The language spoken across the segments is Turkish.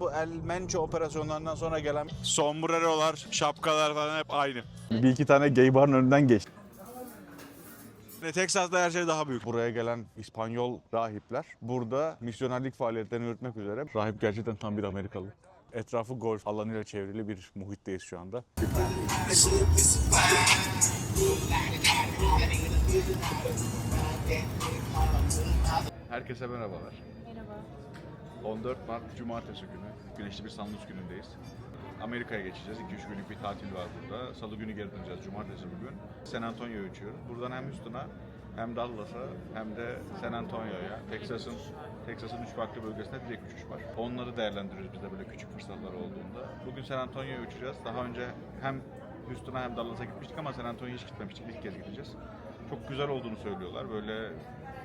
Bu El Mencho operasyonlarından sonra gelen sombrerolar, şapkalar falan hep aynı. Bir iki tane gay barın önünden geçti. Texas'ta her şey daha büyük. Buraya gelen İspanyol rahipler burada misyonerlik faaliyetlerini yürütmek üzere. Rahip gerçekten tam bir Amerikalı. Etrafı golf alanıyla çevrili bir muhitteyiz şu anda. Herkese merhabalar. Merhaba. 14 Mart Cumartesi günü, güneşli bir Sanlus günündeyiz. Amerika'ya geçeceğiz. 2-3 günlük bir tatil var burada. Salı günü geri döneceğiz. Cumartesi bugün. San Antonio'ya uçuyoruz. Buradan hem Houston'a hem Dallas'a hem de San Antonio'ya. Texas'ın 3 farklı bölgesinde direkt uçuş var. Onları değerlendiriyoruz biz de böyle küçük fırsatlar olduğunda. Bugün San Antonio'ya uçacağız. Daha önce hem Houston'a hem Dallas'a gitmiştik ama San Antonio'ya hiç gitmemiştik. İlk kez gideceğiz. Çok güzel olduğunu söylüyorlar. Böyle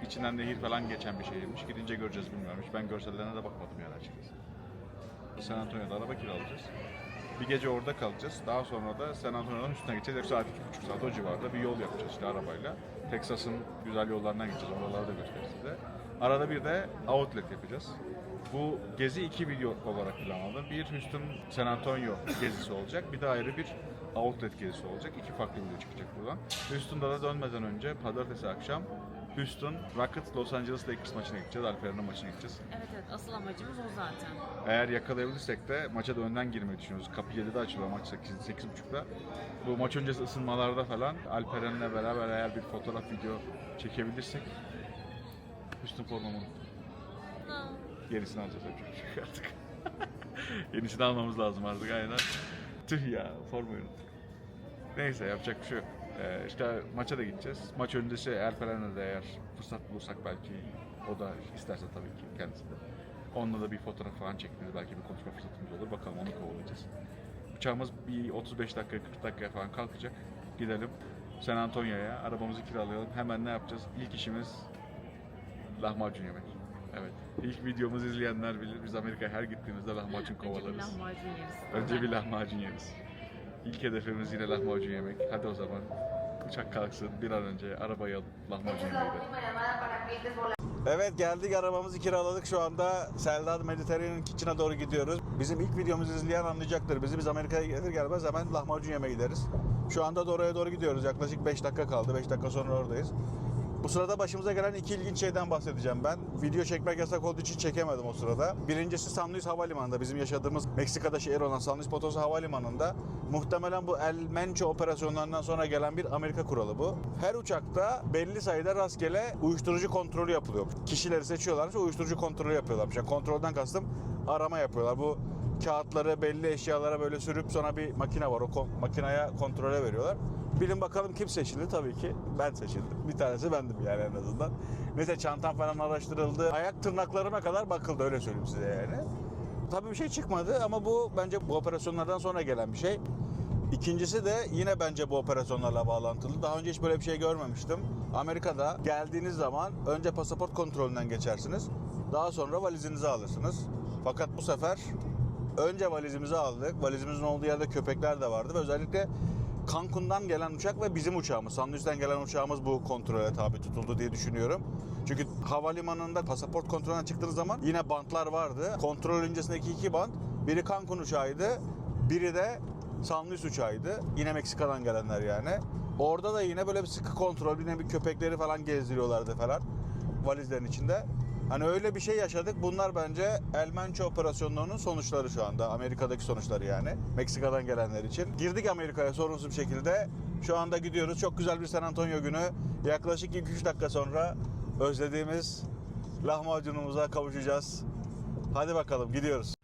içinden nehir falan geçen bir şehirmiş. Gidince göreceğiz, bilmiyorum. Hiç ben görsellerine de bakmadım yani açıkçası. San Antonio'da araba kiralayacağız. Bir gece orada kalacağız. Daha sonra da San Antonio'dan üstüne geçeceğiz. 2,5 saat o civarda bir yol yapacağız işte arabayla. Texas'ın güzel yollarından gideceğiz. Oraları da gösteririz size. Arada bir de outlet yapacağız. Bu gezi 2 video olarak planladım. Bir Houston San Antonio gezisi olacak. Bir de ayrı bir outlet gezisi olacak. 2 farklı video çıkacak buradan. Houston'da da dönmeden önce pazartesi akşam Houston Rockets Los Angeles Lakers maçına gideceğiz. Alperen'in maçına gideceğiz. Evet, asıl amacımız o zaten. Eğer yakalayabilirsek de maça da önden girmeyi düşünüyoruz. Kapı 7'de açılıyor maç 8.30'da. Bu maç öncesi ısınmalarda falan Alperen'le beraber eğer bir fotoğraf video çekebilirsek Houston formamı gerisini alacağız artık. Yenisini almamız lazım artık aynen. Tüh ya, formayı unuttuk. Neyse, yapacak bir şey yok. İşte maça da gideceğiz. Maç öncesi Alperen'le de eğer fırsat bulursak belki o da isterse tabii ki kendisi de. Onunla da bir fotoğraf falan çekmemiz, belki bir konuşma fırsatımız olur. Bakalım, onu kovalayacağız. Uçağımız bir 35 dakika 40 dakikaya falan kalkacak. Gidelim San Antonio'ya, arabamızı kiralayalım. Hemen ne yapacağız? İlk işimiz lahmacun yemek. Evet. İlk videomuzu izleyenler bilir. Biz Amerika'ya her gittiğimizde lahmacun kovalarız. Önce bir lahmacun yeriz. Önce bir lahmacun yeriz. İlk hedefimiz yine lahmacun yemek. Hadi o zaman uçak kalksın, bir an önce arabayı alıp lahmacun yemeğe gidelim. Evet, geldik, arabamızı kiraladık. Şu anda Seldad Mediterranean Kitchen'a doğru gidiyoruz. Bizim ilk videomuzu izleyen anlayacaktır. Biz Amerika'ya gelir gelmez hemen lahmacun yemeye gideriz. Şu anda da oraya doğru gidiyoruz. Yaklaşık 5 dakika kaldı. 5 dakika sonra oradayız. Bu sırada başımıza gelen 2 ilginç şeyden bahsedeceğim ben. Video çekmek yasak olduğu için çekemedim o sırada. Birincisi San Luis Havalimanı'nda, bizim yaşadığımız Meksika'da şehir olan San Luis Potosi Havalimanı'nda muhtemelen bu El Mencho operasyonlarından sonra gelen bir Amerika kuralı bu. Her uçakta belli sayıda rastgele uyuşturucu kontrolü yapılıyor. Kişileri seçiyorlarmış, uyuşturucu kontrolü yapıyorlarmış. Yani kontrolden kastım arama yapıyorlar. Bu kağıtları belli eşyalara böyle sürüp sonra bir makine var. O makineye kontrole veriyorlar. Bilin bakalım kim seçildi? Tabii ki ben seçildim. Bir tanesi bendim yani en azından. Neyse, çantam falan araştırıldı. Ayak tırnaklarıma kadar bakıldı, öyle söyleyeyim size yani. Tabii bir şey çıkmadı ama bu bence bu operasyonlardan sonra gelen bir şey. İkincisi de yine bence bu operasyonlarla bağlantılı. Daha önce hiç böyle bir şey görmemiştim. Amerika'da geldiğiniz zaman önce pasaport kontrolünden geçersiniz. Daha sonra valizinizi alırsınız. Fakat bu sefer önce valizimizi aldık. Valizimizin olduğu yerde köpekler de vardı ve özellikle Cancun'dan gelen uçak ve bizim uçağımız, San Luis'ten gelen uçağımız bu kontrole tabi tutuldu diye düşünüyorum. Çünkü havalimanında pasaport kontrolünden çıktığınız zaman yine bantlar vardı. Kontrol öncesindeki 2 bant, biri Cancun uçağıydı, biri de San Luis uçağıydı. Yine Meksika'dan gelenler yani. Orada da yine böyle bir sıkı kontrol, yine bir köpekleri falan gezdiriyorlardı falan valizlerin içinde. Hani öyle bir şey yaşadık. Bunlar bence El Mencho operasyonlarının sonuçları şu anda. Amerika'daki sonuçları yani. Meksika'dan gelenler için. Girdik Amerika'ya sorunsuz bir şekilde. Şu anda gidiyoruz. Çok güzel bir San Antonio günü. Yaklaşık 2-3 dakika sonra özlediğimiz lahmacunumuza kavuşacağız. Hadi bakalım, gidiyoruz.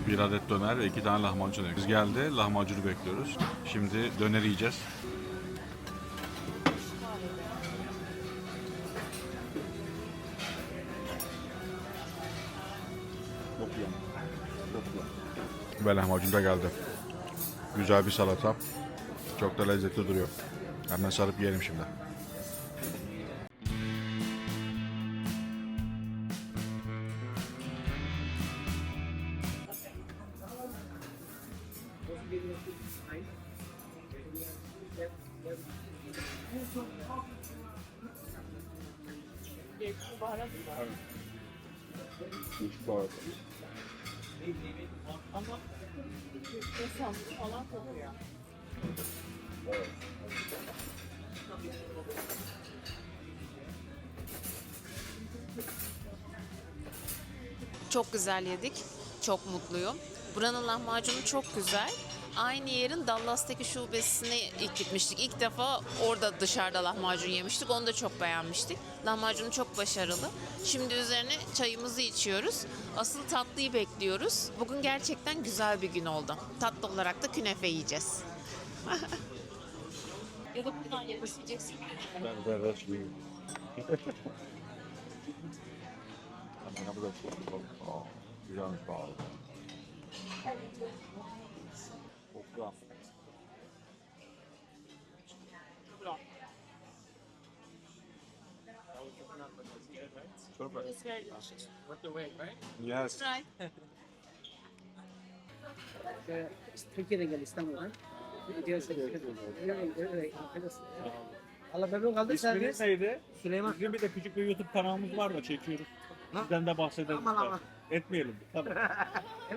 Bir adet döner ve 2 tane lahmacun. Biz geldi, lahmacunu bekliyoruz. Şimdi döner yiyeceğiz. Ve lahmacun da geldi. Güzel bir salata. Çok da lezzetli duruyor. Hemen sarıp yiyelim şimdi. Ama esans falan kokuyor. Çok güzel yedik. Çok mutluyum. Buranın lahmacunu çok güzel. Aynı yerin Dallas'taki şubesine ilk gitmiştik. İlk defa orada dışarıda lahmacun yemiştik. Onu da çok beğenmiştik. Lahmacunu çok başarılı. Şimdi üzerine çayımızı içiyoruz. Asıl tatlıyı bekliyoruz. Bugün gerçekten güzel bir gün oldu. Tatlı olarak da künefe yiyeceğiz. Ya da buradan yetişeceksin. It's very delicious. Yes. Right. Türkiye'den geldi İstanbul'dan. Allah memnun kaldık. İsminiz neydi? Süleyman. Bizim bir de küçük bir YouTube kanalımız var da çekiyoruz. Sizden de bahsedelim. Aman aman. Etmeyelim. Tamam.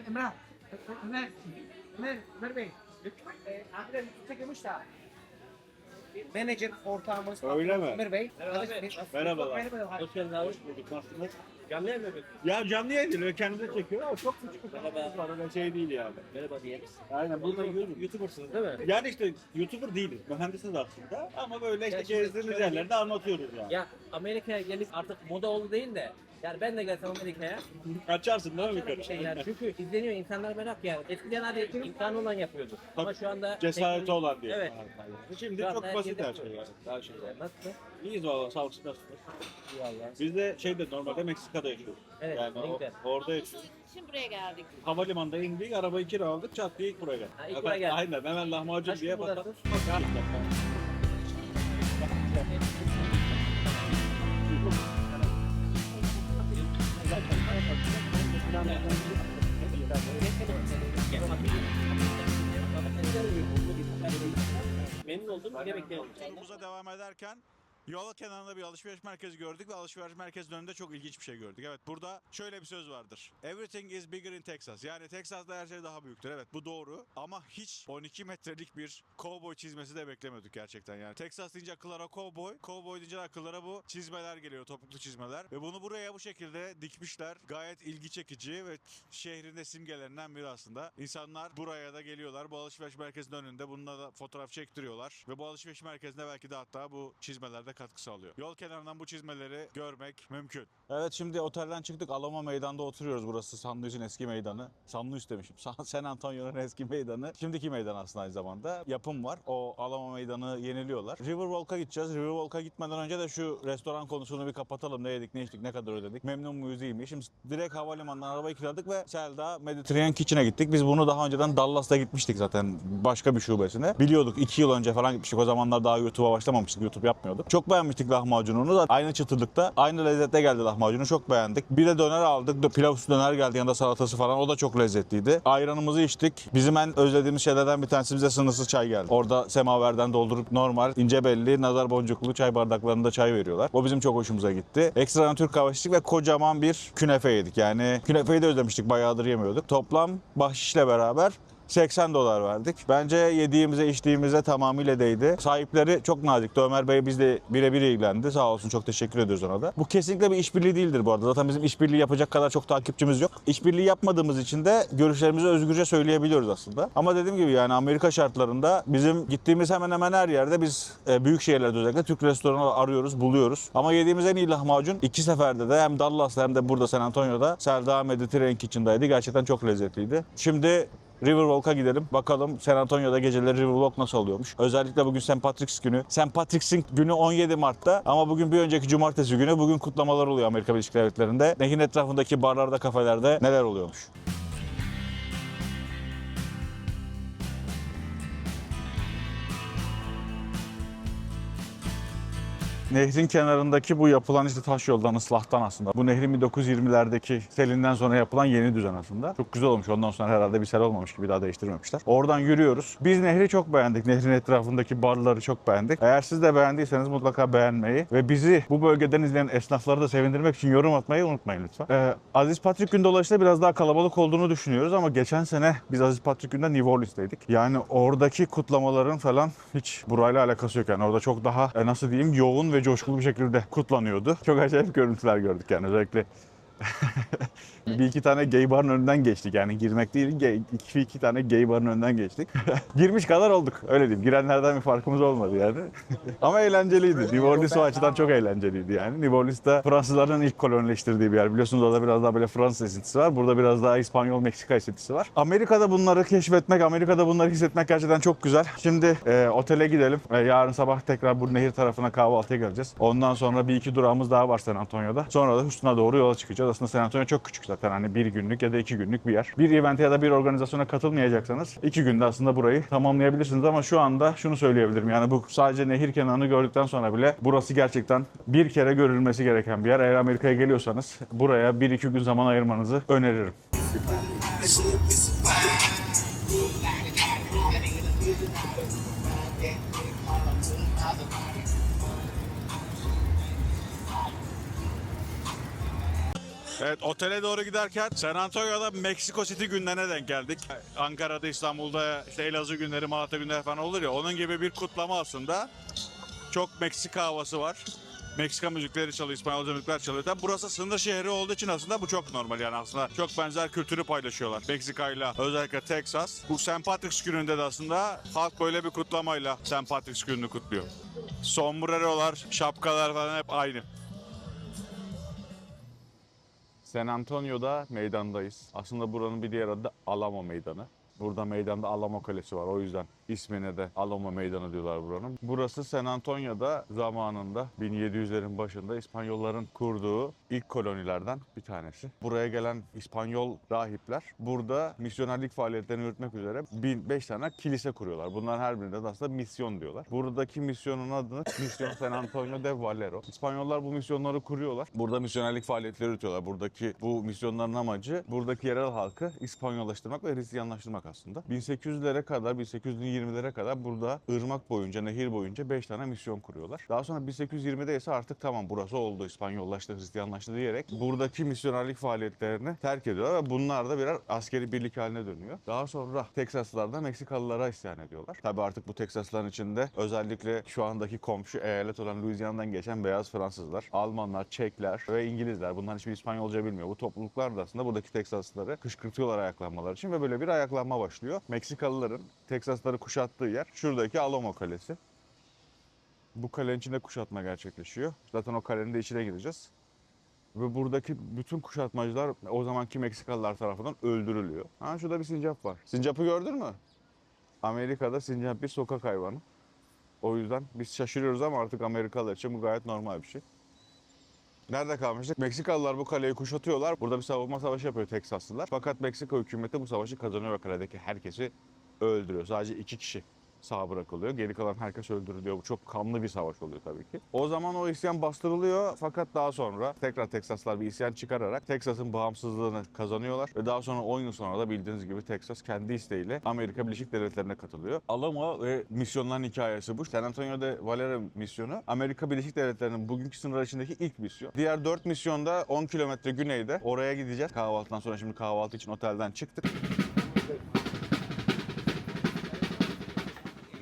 Emrah. Ömer Bey. Abiler çekiyormuş da. Menajer ortağımız. Öyle mi? Ömer Bey. Merhabalar. Hoş geldiniz abi. Hoş bulduk. Nasılsınız? Canlı yayın mı? Ya canlı yayın değil. Kendimize çekiyor ama çok küçük bir kanalımız var. Öyle şey değil yani. Merhaba diyelim. Aynen. Burada YouTuber'sınız değil mi? yani işte YouTuber değiliz. Mühendisiz aslında. Ama böyle işte Ya şimdi gezdiğimiz şöyle yerlerde anlatıyoruz yani. Ya Amerika'ya gelip artık moda oldu değil de yani ben de gelsem Amerika'ya Açarsın değil mi şöyle bir şey yani çünkü izleniyor insanlar merak yani. Eskiden hadi imkanı olan yapıyordu. Ama şu anda Cesareti teknoloji- olan diye. Evet. Şimdi Şu çok anda basit her herkes şey yani. Daha şey. Nasıl? İyiyiz valla. Sağ olsun. Nasılsınız? İyi Allah. Biz de şeyde normalde Meksika'da yaşıyoruz. Evet, Yani ne güzel. orada yaşıyoruz. Şimdi buraya geldik. Havalimanında indik, arabayı kiraladık, çat diye ilk buraya geldik. Ha, ilk buraya geldik. Aynen, hemen lahmacun Kaç diye gün bakalım. buradasınız? Memnun oldum. Yine bekliyorum. Yolumuza devam ederken yol kenarında bir alışveriş merkezi gördük ve alışveriş merkezinin önünde çok ilginç bir şey gördük. Evet, burada şöyle bir söz vardır. Everything is bigger in Texas. Yani Texas'ta her şey daha büyüktür. Evet, bu doğru. Ama hiç 12 metrelik bir cowboy çizmesi de beklemiyorduk gerçekten yani. Texas deyince akıllara cowboy, cowboy deyince akıllara bu çizmeler geliyor, topuklu çizmeler. Ve bunu buraya bu şekilde dikmişler. Gayet ilgi çekici ve şehrin de simgelerinden biri aslında. İnsanlar buraya da geliyorlar. Bu alışveriş merkezinin önünde bununla da fotoğraf çektiriyorlar. Ve bu alışveriş merkezinde belki de hatta bu çizmelerde katkı sağlıyor. Yol kenarından bu çizmeleri görmek mümkün. Evet, şimdi otelden çıktık. Alamo Meydan'da oturuyoruz. Burası San Luis'in eski meydanı. San Luis demişim. San Antonio'nun eski meydanı. Şimdiki meydan aslında aynı zamanda. Yapım var. O Alamo Meydanı yeniliyorlar. Riverwalk'a gideceğiz. Riverwalk'a gitmeden önce de şu restoran konusunu bir kapatalım. Ne yedik, ne içtik, ne kadar ödedik. Memnun muyuz, iyi mi? Şimdi direkt havalimanından arabayı kiraladık ve Selda Mediterranean Kitchen'a gittik. Biz bunu daha önceden Dallas'ta gitmiştik zaten başka bir şubesine. Biliyorduk, 2 yıl önce falan gitmiştik. O zamanlar daha YouTube'a başlamamıştık. YouTube yapmıyorduk. Çok beğenmiştik lahmacununu da. Aynı çıtırlıkta, aynı lezzette geldi lahmacunu. Çok beğendik. Bir de döner aldık. Pilav üstü döner geldi, yanında salatası falan. O da çok lezzetliydi. Ayranımızı içtik. Bizim en özlediğimiz şeylerden bir tanesi bize sınırsız çay geldi. Orada semaverden doldurup normal, ince belli, nazar boncuklu çay bardaklarında çay veriyorlar. O bizim çok hoşumuza gitti. Ekstradan Türk kahvesi içtik ve kocaman bir künefe yedik. Yani künefeyi de özlemiştik. Bayağıdır yemiyorduk. Toplam bahşişle beraber $80 verdik. Bence yediğimize içtiğimize tamamıyla değdi. Sahipleri çok nazikti. Ömer Bey bizle birebir ilgilendi. Sağ olsun, çok teşekkür ediyoruz ona da. Bu kesinlikle bir işbirliği değildir bu arada. Zaten bizim işbirliği yapacak kadar çok takipçimiz yok. İşbirliği yapmadığımız için de görüşlerimizi özgürce söyleyebiliyoruz aslında. Ama dediğim gibi yani Amerika şartlarında bizim gittiğimiz hemen hemen her yerde biz büyük şehirlerde özellikle Türk restoranı arıyoruz, buluyoruz. Ama yediğimiz en iyi lahmacun 2 seferde de hem Dallas'ta hem de burada San Antonio'da Selda Mediterranean Kitchen'daydı. Gerçekten çok lezzetliydi. Şimdi Riverwalk'a gidelim. Bakalım San Antonio'da geceleri Riverwalk nasıl oluyormuş. Özellikle bugün St. Patrick's günü. St. Patrick's'in günü 17 Mart'ta ama bugün bir önceki cumartesi günü. Bugün kutlamalar oluyor Amerika Birleşik Devletleri'nde. Nehrin etrafındaki barlarda, kafelerde neler oluyormuş. Nehrin kenarındaki bu yapılan işte taş yoldan, ıslahtan aslında. Bu nehrin 1920'lerdeki selinden sonra yapılan yeni düzen aslında. Çok güzel olmuş. Ondan sonra herhalde bir sel olmamış ki bir daha değiştirmemişler. Oradan yürüyoruz. Biz nehri çok beğendik. Nehrin etrafındaki barları çok beğendik. Eğer siz de beğendiyseniz mutlaka beğenmeyi ve bizi bu bölgeden izleyen esnafları da sevindirmek için yorum atmayı unutmayın lütfen. Aziz Patrik Günü dolayısıyla biraz daha kalabalık olduğunu düşünüyoruz ama geçen sene biz Aziz Patrik Günü'nde New Orleans'teydik. Yani oradaki kutlamaların falan hiç burayla alakası yok yani. Orada çok daha nasıl diyeyim yoğun ve coşkulu bir şekilde kutlanıyordu. Çok acayip görüntüler gördük yani özellikle. Bir iki tane gay barın önünden geçtik yani girmek değil iki tane gay barın önünden geçtik. Girmiş kadar olduk öyle diyeyim. Girenlerden bir farkımız olmadı yani. Ama eğlenceliydi. New Orleans o açıdan çok eğlenceliydi yani. New Orleans'ta Fransızların ilk kolonileştirdiği bir yer. Biliyorsunuz orada biraz daha böyle Fransız esintisi var. Burada biraz daha İspanyol, Meksika esintisi var. Amerika'da bunları keşfetmek, Amerika'da bunları hissetmek gerçekten çok güzel. Şimdi otele gidelim. Yarın sabah tekrar bu nehir tarafına kahvaltıya geleceğiz. Ondan sonra bir iki durağımız daha var San Antonio'da. Sonra da Houston'a doğru yola çıkacağız. Aslında San Antonio çok küçük zaten. Hani bir günlük ya da 2 günlük bir yer. Bir evente ya da bir organizasyona katılmayacaksanız 2 günde aslında burayı tamamlayabilirsiniz ama şu anda şunu söyleyebilirim. Yani bu sadece nehir kenarını gördükten sonra bile burası gerçekten bir kere görülmesi gereken bir yer. Eğer Amerika'ya geliyorsanız buraya 1-2 gün zaman ayırmanızı öneririm. Evet, otele doğru giderken San Antonio'da Meksiko City günlerine denk geldik. Ankara'da, İstanbul'da işte Elazığ günleri, Malatya günleri falan olur ya, onun gibi bir kutlama aslında. Çok Meksika havası var. Meksika müzikleri çalıyor, İspanyolca müzikler çalıyor. Tabi burası sınır şehri olduğu için aslında bu çok normal yani aslında çok benzer kültürü paylaşıyorlar Meksika'yla, özellikle Texas. Bu St. Patrick's gününde de aslında halk böyle bir kutlamayla St. Patrick's gününü kutluyor. Sombrerolar, şapkalar falan hep aynı. San Antonio'da meydandayız. Aslında buranın bir diğer adı da Alamo Meydanı. Burada meydanda Alamo Kalesi var. O yüzden ismine de Alamo Meydanı diyorlar buranın. Burası San Antonio'da zamanında 1700'lerin başında İspanyolların kurduğu ilk kolonilerden bir tanesi. Buraya gelen İspanyol rahipler burada misyonerlik faaliyetlerini yürütmek üzere 5 tane kilise kuruyorlar. Bunların her birine de aslında misyon diyorlar. Buradaki misyonun adını Misyon San Antonio de Valero. İspanyollar bu misyonları kuruyorlar. Burada misyonerlik faaliyetleri yürütüyorlar. Buradaki bu misyonların amacı buradaki yerel halkı İspanyollaştırmak ve Hristiyanlaştırmak aslında. 1800'lere kadar, 1820'lere kadar burada ırmak boyunca, nehir boyunca 5 tane misyon kuruyorlar. Daha sonra 1820'de ise artık tamam burası oldu, İspanyollaştı, Hristiyanlaştı diyerek buradaki misyonerlik faaliyetlerini terk ediyorlar ve bunlar da birer askeri birlik haline dönüyor. Daha sonra Teksaslılar da Meksikalılara isyan ediyorlar. Tabii artık bu Teksaslıların içinde özellikle şu andaki komşu eyalet olan Louisiana'dan geçen beyaz Fransızlar, Almanlar, Çekler ve İngilizler. Bunlar hiçbir İspanyolca bilmiyor. Bu topluluklar da aslında buradaki Teksaslıları kışkırtıyorlar ayaklanmalar için ve böyle bir ayaklanma başlıyor. Meksikalıların Teksasları kuşattığı yer şuradaki Alamo Kalesi. Bu kalenin içinde kuşatma gerçekleşiyor. Zaten o kalenin de içine gireceğiz. Ve buradaki bütün kuşatmacılar o zamanki Meksikalılar tarafından öldürülüyor. Ha, şurada bir sincap var. Sincapı gördün mü? Amerika'da sincap bir sokak hayvanı. O yüzden biz şaşırıyoruz ama artık Amerikalılar için bu gayet normal bir şey. Nerede kalmıştık? Meksikalılar bu kaleyi kuşatıyorlar. Burada bir savunma savaşı yapıyor Teksaslılar. Fakat Meksika hükümeti bu savaşı kazanıyor ve kaledeki herkesi öldürüyor. Sadece 2 kişi sağ bırakılıyor. Geri kalan herkes öldürülüyor. Bu çok kanlı bir savaş oluyor tabii ki. O zaman o isyan bastırılıyor fakat daha sonra tekrar Teksaslılar bir isyan çıkararak Teksas'ın bağımsızlığını kazanıyorlar ve daha sonra 10 yıl sonra da bildiğiniz gibi Teksas kendi isteğiyle Amerika Birleşik Devletleri'ne katılıyor. Alamo ve misyonların hikayesi bu. San Antonio de Valero misyonu Amerika Birleşik Devletleri'nin bugünkü sınırlar içindeki ilk misyon. Diğer 4 misyonda 10 kilometre güneyde. Oraya gideceğiz. Kahvaltıdan sonra şimdi kahvaltı için otelden çıktık.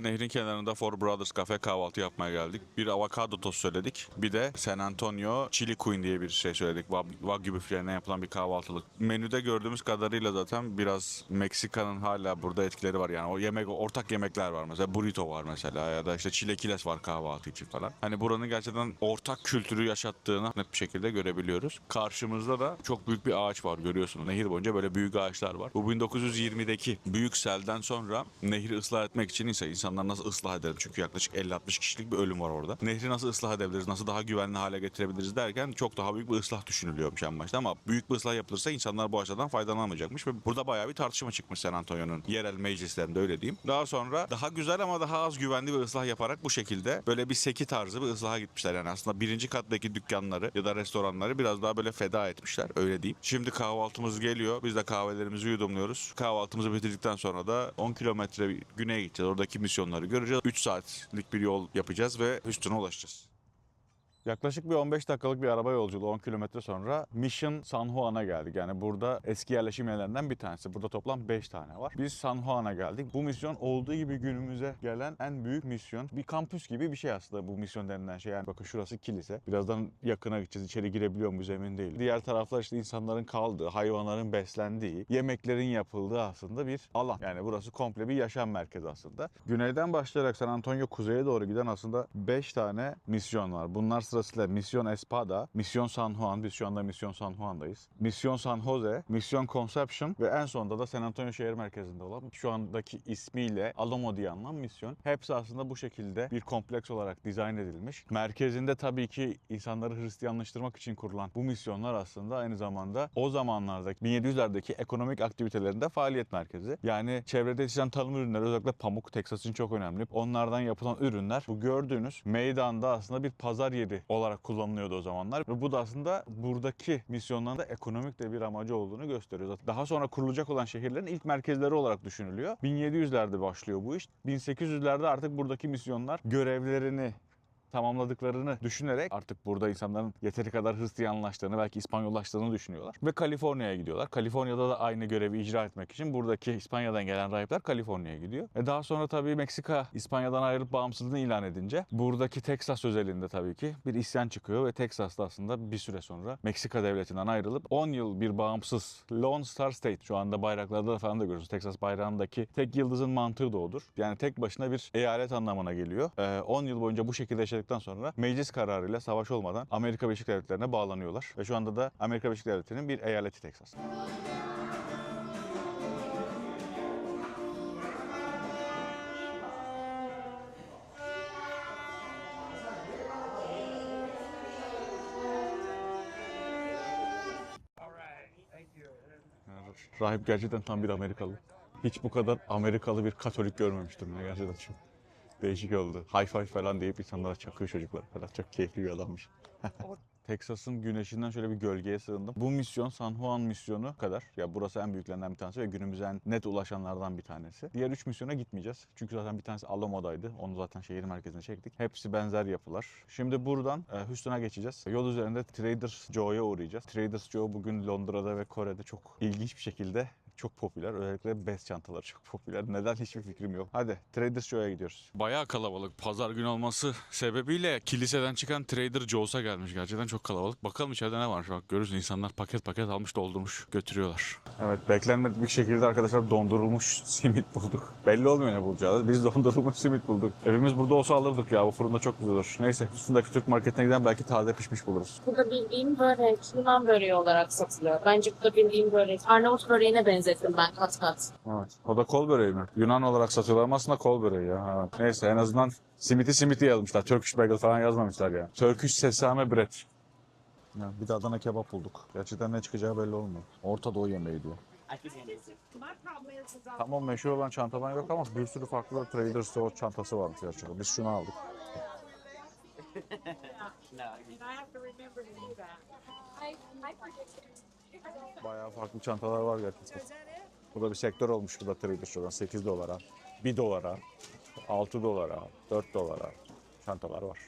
Nehrin kenarında Four Brothers Cafe kahvaltı yapmaya geldik. Bir avokado tost söyledik. Bir de San Antonio Chili Queen diye bir şey söyledik. Wagyu büfelerine yapılan bir kahvaltılık. Menüde gördüğümüz kadarıyla zaten biraz Meksika'nın hala burada etkileri var. Yani o ortak yemekler var mesela. Burrito var mesela ya da işte chilaquiles var kahvaltı için falan. Hani buranın gerçekten ortak kültürü yaşattığını net bir şekilde görebiliyoruz. Karşımızda da çok büyük bir ağaç var görüyorsunuz. Nehir boyunca böyle büyük ağaçlar var. Bu 1920'deki büyük selden sonra nehri ıslah etmek için insanlar İnsanları nasıl ıslah edelim? Çünkü yaklaşık 50-60 kişilik bir ölüm var orada. Nehri nasıl ıslah edebiliriz? Nasıl daha güvenli hale getirebiliriz derken çok daha büyük bir ıslah düşünülüyormuş en başta ama büyük bir ıslah yapılırsa insanlar bu açıdan faydalanamayacakmış ve burada bayağı bir tartışma çıkmış San Antonio'nun yerel meclislerinde, öyle diyeyim. Daha sonra daha güzel ama daha az güvenli bir ıslah yaparak bu şekilde böyle bir seki tarzı bir ıslaha gitmişler. Yani aslında birinci kattaki dükkanları ya da restoranları biraz daha böyle feda etmişler, öyle diyeyim. Şimdi kahvaltımız geliyor. Biz de kahvelerimizi yudumluyoruz. Kahvaltımızı bitirdikten sonra da 10 kilometre güneye gideceğiz. Oradaki misyonları göreceğiz. 3 saatlik bir yol yapacağız ve Houston'a ulaşacağız. Yaklaşık bir 15 dakikalık bir araba yolculuğu 10 kilometre sonra Mission San Juan'a geldik. Yani burada eski yerleşim yerlerinden bir tanesi. Burada toplam 5 tane var. Biz San Juan'a geldik. Bu misyon olduğu gibi günümüze gelen en büyük misyon. Bir kampüs gibi bir şey aslında bu misyon denilen şey. Yani bakın şurası kilise. Birazdan yakına gideceğiz. İçeri girebiliyor muyuz emin değilim. Diğer taraflar işte insanların kaldığı, hayvanların beslendiği, yemeklerin yapıldığı aslında bir alan. Yani burası komple bir yaşam merkezi aslında. Güneyden başlayarak San Antonio kuzeye doğru giden aslında 5 tane misyon var. Bunlar sırasıyla Mission Espada, Mission San Juan, biz şu anda Mission San Juan'dayız. Mission San Jose, Mission Conception ve en sonunda da San Antonio şehir merkezinde olan şu andaki ismiyle Alamo diye anılan misyon. Hepsi aslında bu şekilde bir kompleks olarak dizayn edilmiş. Merkezinde tabii ki insanları Hristiyanlaştırmak için kurulan bu misyonlar aslında aynı zamanda o zamanlardaki 1700'lerdeki ekonomik aktivitelerinde faaliyet merkezi. Yani çevrede yetişen tarım ürünleri, özellikle pamuk, Texas için çok önemli. Onlardan yapılan ürünler bu gördüğünüz meydanda aslında bir pazar yeri olarak kullanılıyordu o zamanlar. Ve bu da aslında buradaki misyonların da ekonomik de bir amacı olduğunu gösteriyor. Daha sonra kurulacak olan şehirlerin ilk merkezleri olarak düşünülüyor. 1700'lerde başlıyor bu iş. 1800'lerde artık buradaki misyonlar görevlerini tamamladıklarını düşünerek artık burada insanların yeteri kadar Hristiyanlaştığını, belki İspanyollaştığını düşünüyorlar. Ve Kaliforniya'ya gidiyorlar. Kaliforniya'da da aynı görevi icra etmek için buradaki İspanya'dan gelen rahipler Kaliforniya'ya gidiyor. Daha sonra tabii Meksika İspanya'dan ayrılıp bağımsızlığını ilan edince buradaki Texas özelinde tabii ki bir isyan çıkıyor ve Texas'ta aslında bir süre sonra Meksika devletinden ayrılıp 10 yıl bir bağımsız Lone Star State, şu anda bayraklarda da falan da görüyoruz. Texas bayrağındaki tek yıldızın mantığı da odur. Yani tek başına bir eyalet anlamına geliyor. 10 yıl boyunca bu şekilde yaşadıktan sonra meclis kararıyla savaş olmadan Amerika Birleşik Devletleri'ne bağlanıyorlar. Ve şu anda da Amerika Birleşik Devletleri'nin bir eyaleti Texas. Rahip gerçekten tam bir Amerikalı. Hiç bu kadar Amerikalı bir Katolik görmemiştim ya, gerçekten çok değişik oldu. High five falan deyip insanlara çakıyor çocuklar falan. Çok keyifli bir adammış. Texas'ın güneşinden şöyle bir gölgeye sığındım. Bu misyon San Juan misyonu kadar. Ya burası en büyüklerinden bir tanesi ve günümüze en net ulaşanlardan bir tanesi. Diğer 3 misyona gitmeyeceğiz. Çünkü zaten bir tanesi Alamo'daydı. Onu zaten şehir merkezine çektik. Hepsi benzer yapılar. Şimdi buradan Houston'a geçeceğiz. Yol üzerinde Trader Joe'ya uğrayacağız. Trader Joe bugün Londra'da ve Kore'de çok ilginç bir şekilde çok popüler. Özellikle bez çantaları çok popüler. Neden hiçbir fikrim yok. Hadi Trader Joe'ya gidiyoruz. Bayağı kalabalık. Pazar günü olması sebebiyle kiliseden çıkan Trader Joe's'a gelmiş. Gerçekten çok kalabalık. Bakalım içeride ne var. Bak görürüz, insanlar paket paket almış, doldurmuş, götürüyorlar. Evet, beklenmedik bir şekilde arkadaşlar dondurulmuş simit bulduk. Belli olmuyor ne bulacağız. Biz dondurulmuş simit bulduk. Evimiz burada olsa alırdık ya. Bu fırında çok güzel olur. Neyse, üstündeki Türk marketine giden belki taze pişmiş buluruz. Burada bildiğim börek, Yunan böreği olarak satılıyor. Bence burada bildiğim börek. Arnavut böreğine benzettim ben kat kat. Evet. O da kol böreği mi? Yunan olarak satıyorlar ama aslında kol böreği ya. Evet. Neyse, en azından simiti yazmışlar. Turkish bagel falan yazmamışlar ya. Turkish sesame bread. Ya, bir de Adana kebap bulduk. Gerçekten ne çıkacağı belli olmuyor. Orta Doğu yemeği diyor. Tamam, meşhur olan çantadan yok ama bir sürü farklı Trader Joe çantası varmış gerçekten. Biz şunu aldık. Bayağı farklı çantalar var gerçekten. Bu da bir sektör olmuş burada Trader Joe'dan. 8 dolara, 1 dolara, 6 dolara, 4 dolara çantalar var.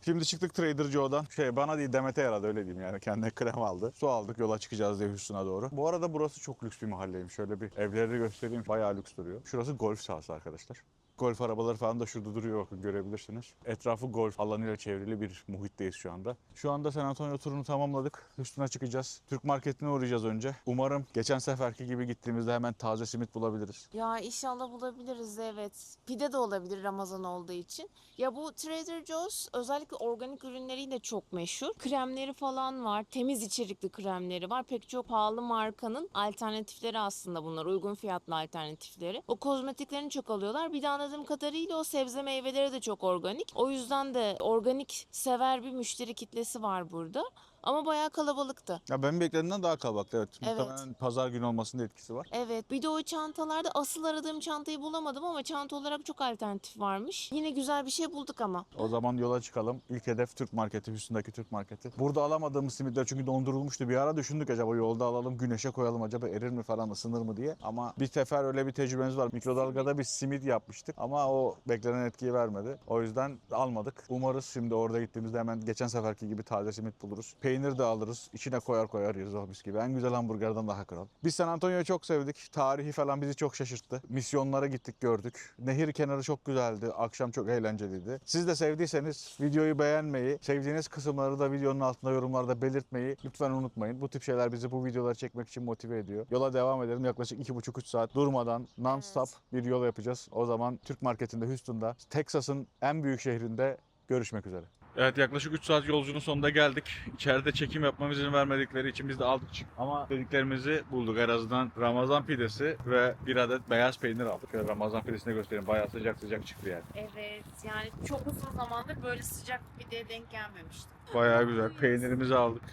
Şimdi çıktık Trader Joe'dan. Bana değil, Demet'e yaradı, öyle diyeyim yani. Kendine krem aldı. Su aldık, yola çıkacağız diye Houston'a doğru. Bu arada burası çok lüks bir mahalleymiş. Şöyle bir evleri göstereyim. Bayağı lüks duruyor. Şurası golf sahası arkadaşlar. Golf arabaları falan da şurada duruyor, bakın görebilirsiniz. Etrafı golf alanıyla çevrili bir muhitteyiz şu anda. Şu anda San Antonio turunu tamamladık. Houston'a çıkacağız. Türk marketine uğrayacağız önce. Umarım geçen seferki gibi gittiğimizde hemen taze simit bulabiliriz. Ya inşallah bulabiliriz, evet. Pide de olabilir Ramazan olduğu için. Ya bu Trader Joe's özellikle organik ürünleriyle çok meşhur. Kremleri falan var. Temiz içerikli kremleri var. Pek çok pahalı markanın alternatifleri aslında bunlar. Uygun fiyatlı alternatifleri. O kozmetiklerini çok alıyorlar. Bir de ana anladığım kadarıyla o sebze meyveleri de çok organik. O yüzden de organik sever bir müşteri kitlesi var burada. Ama bayağı kalabalıktı. Ya ben beklediğimden daha kalabalık, evet. Evet. Muhtemelen pazar günü olmasının da etkisi var. Evet, bir de o çantalarda asıl aradığım çantayı bulamadım ama çanta olarak çok alternatif varmış. Yine güzel bir şey bulduk ama. O zaman yola çıkalım. İlk hedef Türk marketi, Hüsnü'ndeki Türk marketi. Burada alamadığımız simitler çünkü dondurulmuştu. Bir ara düşündük acaba yolda alalım, güneşe koyalım, acaba erir mi falan, ısınır mı diye. Ama bir sefer öyle bir tecrübemiz var. Mikrodalgada bir simit yapmıştık ama o beklenen etkiyi vermedi. O yüzden almadık. Umarız şimdi orada gittiğimizde hemen geçen seferki gibi taze simit buluruz. Peynir de alırız. İçine koyar yeriz o mis gibi. En güzel hamburgerden daha kral. Biz San Antonio'yu çok sevdik. Tarihi falan bizi çok şaşırttı. Misyonlara gittik, gördük. Nehir kenarı çok güzeldi. Akşam çok eğlenceliydi. Siz de sevdiyseniz videoyu beğenmeyi, sevdiğiniz kısımları da videonun altında yorumlarda belirtmeyi lütfen unutmayın. Bu tip şeyler bizi bu videoları çekmek için motive ediyor. Yola devam edelim. Yaklaşık 2,5-3 saat durmadan non-stop bir yol yapacağız. O zaman Türk marketinde Houston'da, Texas'ın en büyük şehrinde görüşmek üzere. Evet, yaklaşık 3 saat yolculuğun sonunda geldik. İçeride çekim yapmamız izin vermedikleri için biz de aldık çıktık. Ama dediklerimizi bulduk. En azından Ramazan pidesi ve bir adet beyaz peynir aldık. Şöyle Ramazan pidesini göstereyim. Bayağı sıcak sıcak çıktı yani. Evet, yani çok uzun zamandır böyle sıcak bir pideye denk gelmemiştim. Bayağı güzel. Peynirimizi aldık.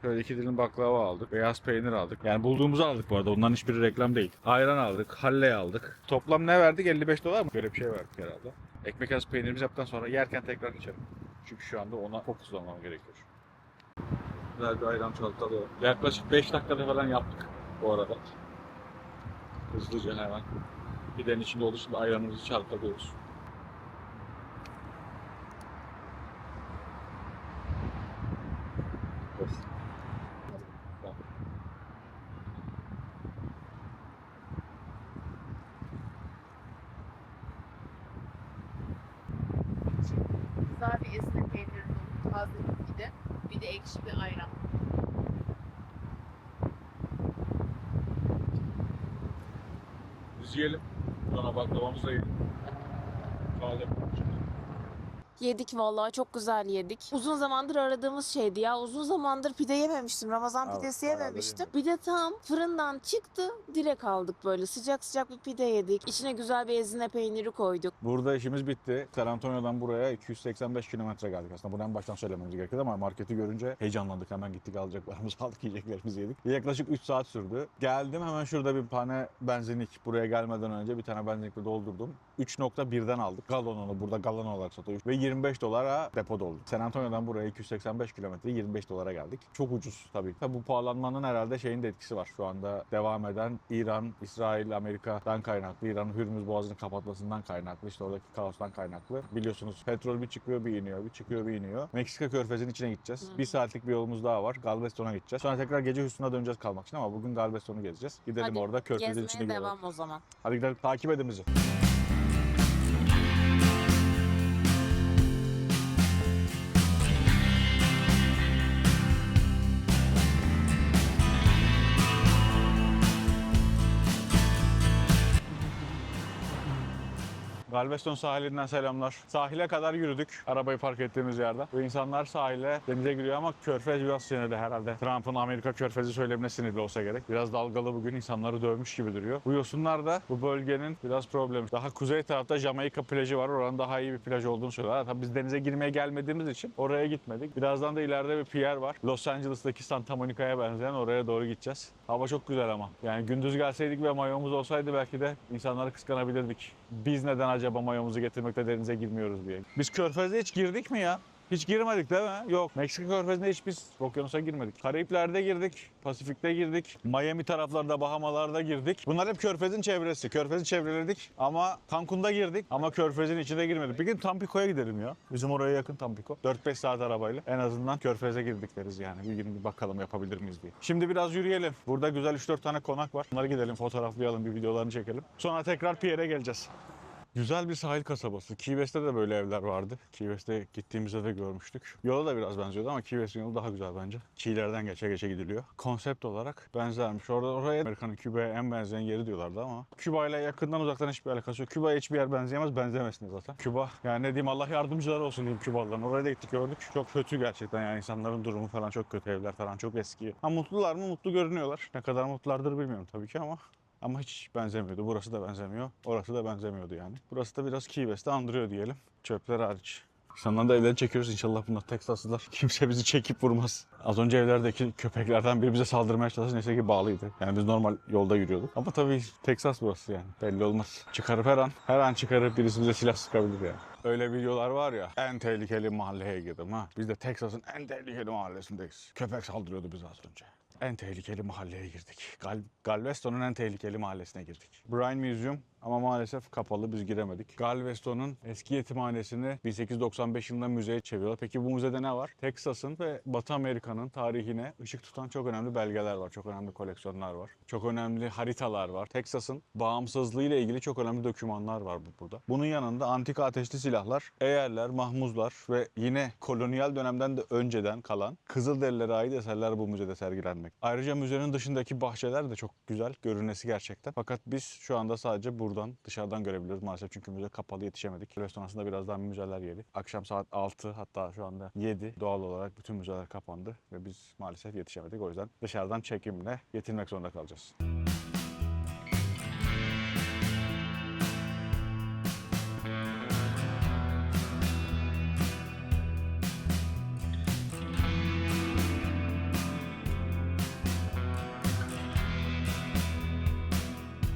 Şöyle 2 dilim baklava aldık. Beyaz peynir aldık. Yani bulduğumuzu aldık bu arada. Onların hiçbiri reklam değil. Ayran aldık. Halle aldık. Toplam ne verdik? $55 mı? Böyle bir şey verdik herhalde. Ekmek arası peynirimizi yaptıktan sonra yerken tekrar içelim. Çünkü şu anda ona fokuslanmam gerekiyor. Güzel bir ayran çalkalıyor. Yaklaşık 5 dakikada falan yaptık bu arada. Hızlıca hemen. Pidenin içinde olduğu için ayranımızı çalkalıyoruz. Of. Güzel bir esne peynirli taze bir pide. Bir de ekşi bir ayran. Biz yiyelim. Sonra baklavamızı da yiyelim. Kahve. Yedik vallahi, çok güzel yedik. Uzun zamandır aradığımız şeydi ya. Uzun zamandır pide yememiştim. Ramazan Evet, pidesi bayağı da yememiştim. Bir de tam fırından çıktı. Direkt aldık böyle. Sıcak sıcak bir pide yedik. İçine güzel bir ezine peyniri koyduk. Burada işimiz bitti. San Antonio'dan buraya 285 kilometre geldik. Aslında bunu en baştan söylememiz gerekiyordu ama marketi görünce heyecanlandık. Hemen gittik, alacaklarımızı aldık, yiyeceklerimizi yedik. Yaklaşık 3 saat sürdü. Geldim, hemen şurada bir tane benzinlik. Buraya gelmeden önce bir tane benzinlikle doldurdum. 3.1'den aldık. Galonunu burada galon olarak satıyor. Ve $25 depo doldu. San Antonio'dan buraya 285 kilometre $25 geldik. Çok ucuz tabii. Tabii bu pahalanmanın herhalde şeyin de etkisi var. Şu anda devam eden İran, İsrail, Amerika'dan kaynaklı. İran'ın Hürmüz Boğazı'nı kapatmasından kaynaklı. İşte oradaki kaostan kaynaklı. Biliyorsunuz petrol bir çıkıyor bir iniyor, bir çıkıyor bir iniyor. Meksika Körfezi'nin içine gideceğiz. Bir saatlik bir yolumuz daha var. Galveston'a gideceğiz. Sonra tekrar gece Houston'a döneceğiz kalmak için ama bugün Galveston'u gezeceğiz. Gidelim Hadi orada Körfez'in içini gezmeye görelim. devam o zaman. Hadi gidelim, takip edin bizi. Galveston sahilinden selamlar. Sahile kadar yürüdük arabayı park ettiğimiz yerden. Bu insanlar sahile, denize giriyor ama Körfez biraz sinirli herhalde. Trump'ın Amerika Körfezi söylemine sinirli olsa gerek. Biraz dalgalı bugün, insanları dövmüş gibi duruyor. Bu yosunlar da bu bölgenin biraz problemi. Daha kuzey tarafta Jamaika plajı var. Oranın daha iyi bir plaj olduğunu söylüyorlar. Tabii biz denize girmeye gelmediğimiz için oraya gitmedik. Birazdan da ileride bir pier var. Los Angeles'taki Santa Monica'ya benzeyen, oraya doğru gideceğiz. Hava çok güzel ama. Yani gündüz gelseydik ve mayomuz olsaydı belki de insanları kıskanabilirdik. Biz neden acaba mayomuzu getirmekte denize girmiyoruz diye. Biz Körfez'de hiç girdik mi ya? Hiç girmedik değil mi? Yok. Meksika Körfezi'nde hiç biz okyanusa girmedik. Karayipler'de girdik. Pasifik'te girdik. Miami taraflarda, Bahamalarda girdik. Bunlar hep Körfez'in çevresi. Körfez'i çevreledik ama Cancun'da girdik ama Körfez'in içine girmedik. Bir gün Tampico'ya gidelim ya. Bizim oraya yakın Tampico. 4-5 saat arabayla. En azından Körfez'e girdik deriz yani. Bir gün bir bakalım yapabilir miyiz diye. Şimdi biraz yürüyelim. Burada güzel 3-4 tane konak var. Bunları gidelim, fotoğraflayalım, bir videolarını çekelim. Sonra tekrar Pierre'e geleceğiz. Güzel bir sahil kasabası. Key West'te de böyle evler vardı. Key West'te gittiğimizde de görmüştük. Yola da biraz benziyordu ama Key West'in yolu daha güzel bence. Key'lerden geçe geçe gidiliyor. Konsept olarak benzermiş. Oraya Amerika'nın Küba'ya en benzeyen yeri diyorlardı ama Küba ile yakından uzaktan hiçbir alakası yok. Küba'ya hiçbir yer benzeyemez, benzemesin zaten. Küba, yani ne diyeyim, Allah yardımcılar olsun diyeyim Kübalıların. Oraya da gittik, gördük. Çok kötü gerçekten, yani insanların durumu falan çok kötü, evler falan çok eski. Ha, mutlular mı? Mutlu görünüyorlar. Ne kadar mutlulardır bilmiyorum tabii ki ama Ama hiç benzemiyordu. Burası da benzemiyor. Orası da benzemiyordu yani. Burası da biraz Key West'i andırıyor diyelim. Çöpler hariç. Sandan da evleri çekiyoruz. İnşallah bunlar Teksaslılar. Kimse bizi çekip vurmaz. Az önce evlerdeki köpeklerden biri bize saldırmaya çalıştı. Neyse ki bağlıydı. Yani biz normal yolda yürüyorduk. Ama tabii Teksas burası yani. Belli olmaz. Çıkarıp her an çıkarıp birisi bize silah sıkabilir yani. Öyle videolar var ya, en tehlikeli mahalleye girdim ha. Biz de Teksas'ın en tehlikeli mahallesindeyiz. Köpek saldırıyordu bize az önce. En tehlikeli mahalleye girdik. Galveston'un en tehlikeli mahallesine girdik. Bryan Museum ama maalesef kapalı, biz giremedik. Galveston'un eski yetimhanesini 1895 yılında müzeye çeviriyorlar. Peki bu müzede ne var? Teksas'ın ve Batı Amerika'nın tarihine ışık tutan çok önemli belgeler var. Çok önemli koleksiyonlar var. Çok önemli haritalar var. Teksas'ın bağımsızlığı ile ilgili çok önemli dokümanlar var burada. Bunun yanında antika ateşli silahlar, eğerler, mahmuzlar ve yine kolonyal dönemden de önceden kalan Kızılderililere ait eserler bu müzede sergilenmek. Ayrıca müzenin dışındaki bahçeler de çok güzel, görünesi gerçekten. Fakat biz şu anda sadece buradan, dışarıdan görebiliyoruz maalesef çünkü müze kapalı, yetişemedik. Restorasında birazdan müzeler yeri. Akşam saat 6 hatta şu anda 7 doğal olarak bütün müzeler kapandı ve biz maalesef yetişemedik. O yüzden dışarıdan çekimle yetinmek zorunda kalacağız.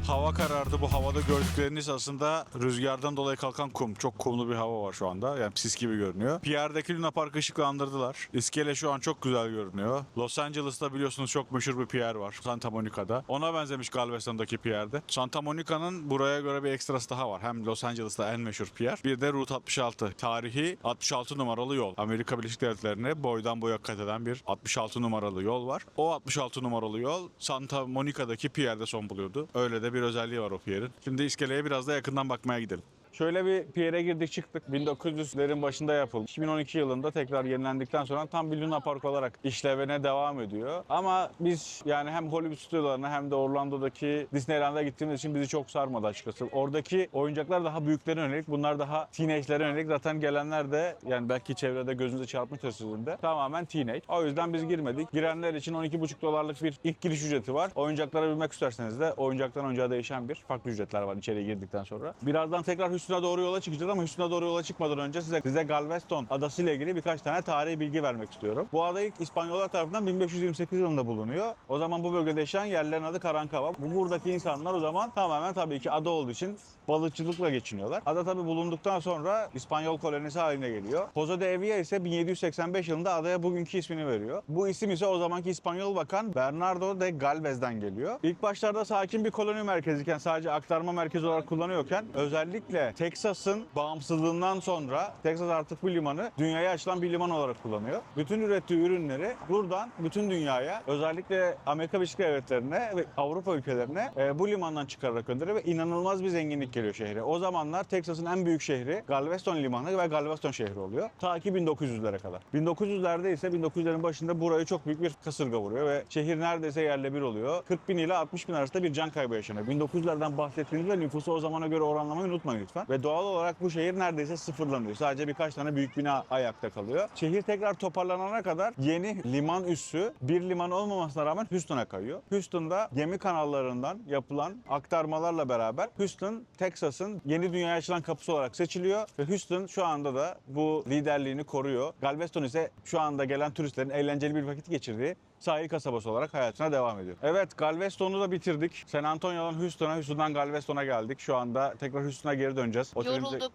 Hava karardı. Bu havada gördükleriniz aslında rüzgardan dolayı kalkan kum. Çok kumlu bir hava var şu anda. Yani sis gibi görünüyor. Pierre'deki Luna Park ışıklandırdılar. İskele şu an çok güzel görünüyor. Los Angeles'ta biliyorsunuz çok meşhur bir pier var. Santa Monica'da. Ona benzemiş Galveston'daki pier'de. Santa Monica'nın buraya göre bir ekstrası daha var. Hem Los Angeles'ta en meşhur pier. Bir de Route 66. Tarihi 66 numaralı yol. Amerika Birleşik Devletleri'ne boydan boya kat eden bir 66 numaralı yol var. O 66 numaralı yol Santa Monica'daki pier'de son buluyordu. Öyle de bir özelliği var o pier'in. Şimdi iskeleye biraz da yakından bakmaya gidelim. Şöyle bir pier'e girdik çıktık. 1900'lerin başında yapıldı. 2012 yılında tekrar yenilendikten sonra tam bir Luna Park olarak işlevine devam ediyor. Ama biz yani hem Hollywood stüdyolarına hem de Orlando'daki Disneyland'a gittiğimiz için bizi çok sarmadı açıkçası. Oradaki oyuncaklar daha büyüklere yönelik, bunlar daha teenage'lere yönelik. Zaten gelenler de yani belki çevrede gözünüze çarpmıştır sizin de tamamen teenage. O yüzden biz girmedik. Girenler için $12,5 bir ilk giriş ücreti var. Oyuncaklara binmek isterseniz de oyuncaktan oyuncağa değişen bir farklı ücretler var içeriye girdikten sonra. Birazdan tekrar Houston'a doğru yola çıkacağız ama Houston'a doğru yola çıkmadan önce size Galveston adası ile ilgili birkaç tane tarihi bilgi vermek istiyorum. Bu ada ilk İspanyollar tarafından 1528 yılında bulunuyor. O zaman bu bölgede yaşayan yerlerin adı Karankava. Buradaki insanlar o zaman tamamen tabii ki ada olduğu için balıkçılıkla geçiniyorlar. Ada tabii bulunduktan sonra İspanyol kolonisi haline geliyor. Pozo de Evia ise 1785 yılında adaya bugünkü ismini veriyor. Bu isim ise o zamanki İspanyol bakan Bernardo de Galvez'den geliyor. İlk başlarda sakin bir koloni merkeziyken, sadece aktarma merkezi olarak kullanıyorken özellikle Teksas'ın bağımsızlığından sonra Teksas artık bu limanı dünyaya açılan bir liman olarak kullanıyor. Bütün ürettiği ürünleri buradan bütün dünyaya, özellikle Amerika Birleşik Devletleri'ne ve Avrupa ülkelerine bu limandan çıkararak gönderiyor ve inanılmaz bir zenginlik geliyor şehre. O zamanlar Teksas'ın en büyük şehri Galveston limanı ve Galveston şehri oluyor. Ta ki 1900'lere kadar. 1900'lerde ise 1900'lerin başında burayı çok büyük bir kasırga vuruyor ve şehir neredeyse yerle bir oluyor. 40.000 ile 60.000 arasında bir can kaybı yaşanıyor. 1900'lerden bahsettiğinizde nüfusu o zamana göre oranlamayı unutmayın lütfen. Ve doğal olarak bu şehir neredeyse sıfırlanıyor. Sadece birkaç tane büyük bina ayakta kalıyor. Şehir tekrar toparlanana kadar yeni liman üssü bir liman olmamasına rağmen Houston'a kayıyor. Houston'da gemi kanallarından yapılan aktarmalarla beraber Houston, Teksas'ın yeni dünyaya açılan kapısı olarak seçiliyor ve Houston şu anda da bu liderliğini koruyor. Galveston ise şu anda gelen turistlerin eğlenceli bir vakit geçirdiği sahil kasabası olarak hayatına devam ediyor. Evet, Galveston'u da bitirdik. San Antonio'dan Houston'a, Houston'dan Galveston'a geldik. Şu anda tekrar Houston'a geri döneceğiz. Yorulduk.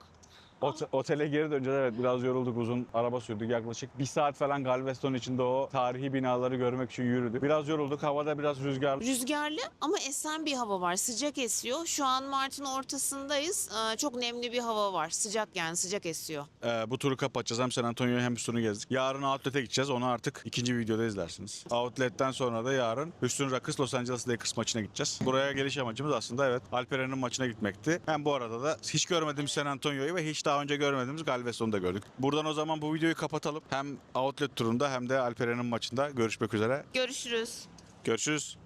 Otele geri döneceğiz. Evet, biraz yorulduk. Uzun araba sürdük. Yaklaşık 1 saat falan Galveston içinde o tarihi binaları görmek için yürüdük. Biraz yorulduk. Havada biraz rüzgarlı. Rüzgarlı ama esen bir hava var. Sıcak esiyor. Şu an Mart'ın ortasındayız. Çok nemli bir hava var. Sıcak, yani sıcak esiyor. Bu turu kapatacağız. Hem San Antonio'yu hem Houston'u gezdik. Yarın Outlet'e gideceğiz. Onu artık ikinci videoda izlersiniz. Outlet'ten sonra da yarın Houston Rockets Los Angeles Lakers maçına gideceğiz. Buraya geliş amacımız aslında evet Alperen'in maçına gitmekti. Hem bu arada da hiç görmediğimiz San Antonio'yu ve hiç daha önce görmediğimiz Galveston'u da gördük. Buradan o zaman bu videoyu kapatalım. Hem Outlet turunda hem de Alperen'in maçında görüşmek üzere. Görüşürüz. Görüşürüz.